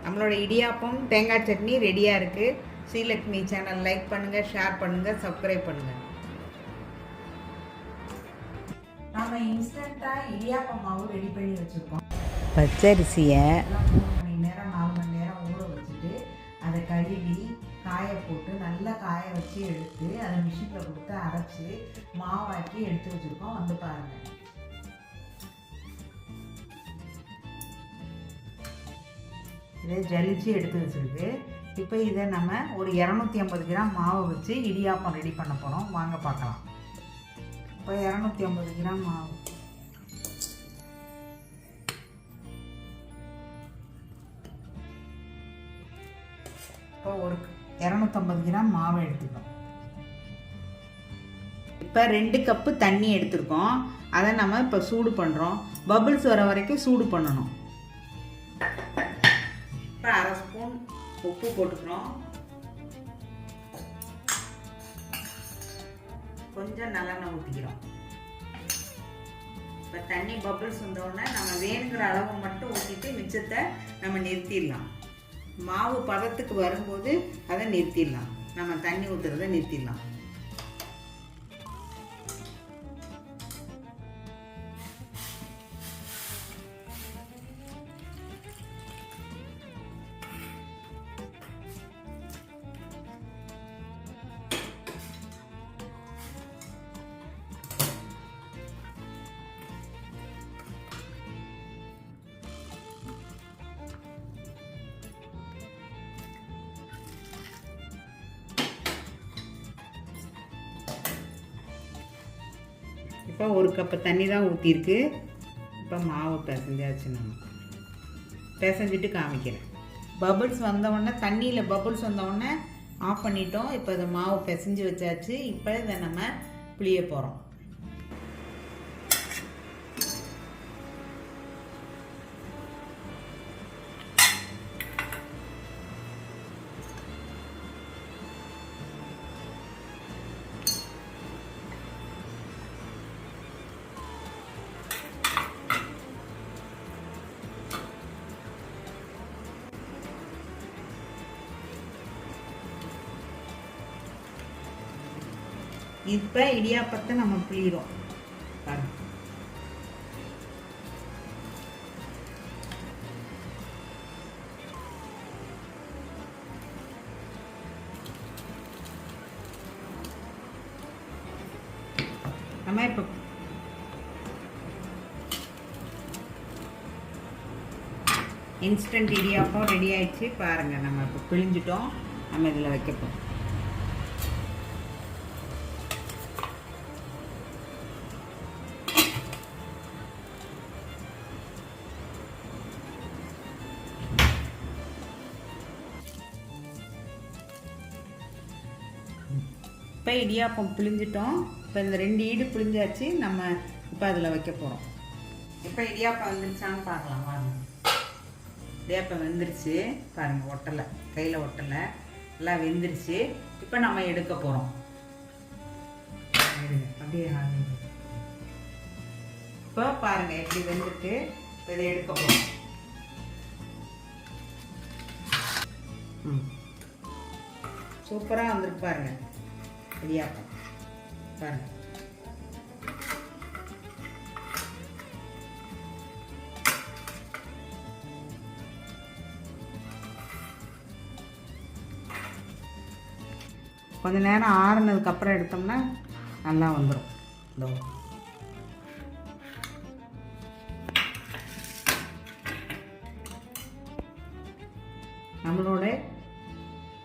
நம்மளோட இடியாப்பம் தேங்காய் சட்னி ரெடியாக இருக்குது. ஸ்ரீலக்ஷ்மி சேனல் லைக் பண்ணுங்கள், ஷேர் பண்ணுங்கள், சப்ஸ்கிரைப் பண்ணுங்கள். நம்ம இன்ஸ்டண்ட்டாக இடியாப்பம் மாவு ரெடி பண்ணி வச்சுருக்கோம். பச்சரிசியை 3 மணி நேரம் 4 மணி நேரம் ஊற வச்சுட்டு அதை கழுவி காய போட்டு நல்லா காய வச்சு எடுத்து அதை மிஷினில் கொடுத்து அரைச்சி மாவாக்கி எடுத்து வச்சுருக்கோம். வந்து பாருங்கள். இதை ஜலிச்சு எடுத்து வச்சுருக்கு. இப்போ இதை நம்ம ஒரு 250 கிராம் மாவை வச்சு இடியாப்பம் ரெடி பண்ண போகிறோம். வாங்க பார்க்கலாம். இப்போ 250 கிராம் மாவு, இப்போ ஒரு 250 கிராம் மாவை எடுத்துக்கோம். இப்போ 2 கப்பு தண்ணி எடுத்துருக்கோம். அதை நம்ம இப்போ சூடு பண்ணுறோம். பபிள்ஸ் வர வரைக்கும் சூடு பண்ணணும். இப்போ 1/2 ஸ்பூன் உப்பு போட்டுக்கிறோம். கொஞ்சம் நல்லெண்ணெய் ஊற்றிக்கிறோம். இப்போ தண்ணி பபிள்ஸ் வந்தோடனே நம்ம வேணுங்கிற அளவு மட்டும் ஊற்றிட்டு மிச்சத்தை நம்ம நிறுத்திடலாம். மாவு பதத்துக்கு வரும்போது அதை நிறுத்திடலாம். நம்ம தண்ணி ஊற்றுறதை நிறுத்திடலாம். இப்போ 1 கப்பு தண்ணி தான் ஊற்றிருக்கு. இப்போ மாவு பிசைஞ்சாச்சு. நம்ம பிசைஞ்சிட்டு காமிக்கிறேன். பபுள்ஸ் வந்தவுடனே, தண்ணியில் பபுள்ஸ் வந்தவுடனே ஆஃப் பண்ணிட்டோம். இப்போ இதை மாவு பிசைஞ்சு வச்சாச்சு. இப்போ இதை நம்ம புளிய போகிறோம். இப்போ இடியாப்பத்தை நம்ம புளிகிறோம். பாருங்க. நம்ம இப்போ இன்ஸ்டன்ட் இடியாப்பம் ரெடி ஆயிடுச்சு. பாருங்கள், நம்ம இப்போ பிழிஞ்சிட்டோம். நம்ம இதில் வைக்கப்போம். இப்போ இடியாப்பம் பிழிஞ்சிட்டோம். இப்போ இந்த 2 ஈடு பிழிஞ்சாச்சு. நம்ம இப்போ அதில் வைக்க போகிறோம். இப்போ இடியாப்பம் வந்துருச்சான்னு பார்க்கலாம். வாங்க. இடியாப்பம் வெந்துருச்சு. பாருங்கள், ஒட்டலை, கையில் ஒட்டலை, எல்லாம் வெந்துருச்சு. இப்போ நம்ம எடுக்க போகிறோம். அப்படியே இப்போ பாருங்கள் எப்படி வெந்துட்டு. இப்போ இதை எடுக்க போகிறோம். சூப்பராக வந்துருக்கு பாருங்க இடியாப்பம். பாருங்க, கொஞ்ச நேரம் ஆறுனதுக்கப்புறம் எடுத்தோம்னா நல்லா வந்துடும். இதோ நம்மளோட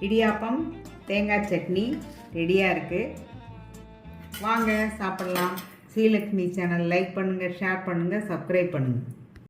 இடியாப்பம் தேங்காய் சட்னி ரெடியாக இருக்குது. வாங்க சாப்பிட்லாம். ஸ்ரீலக்ஷ்மி சேனல் லைக் பண்ணுங்கள், ஷேர் பண்ணுங்கள், சப்ஸ்கிரைப் பண்ணுங்கள்.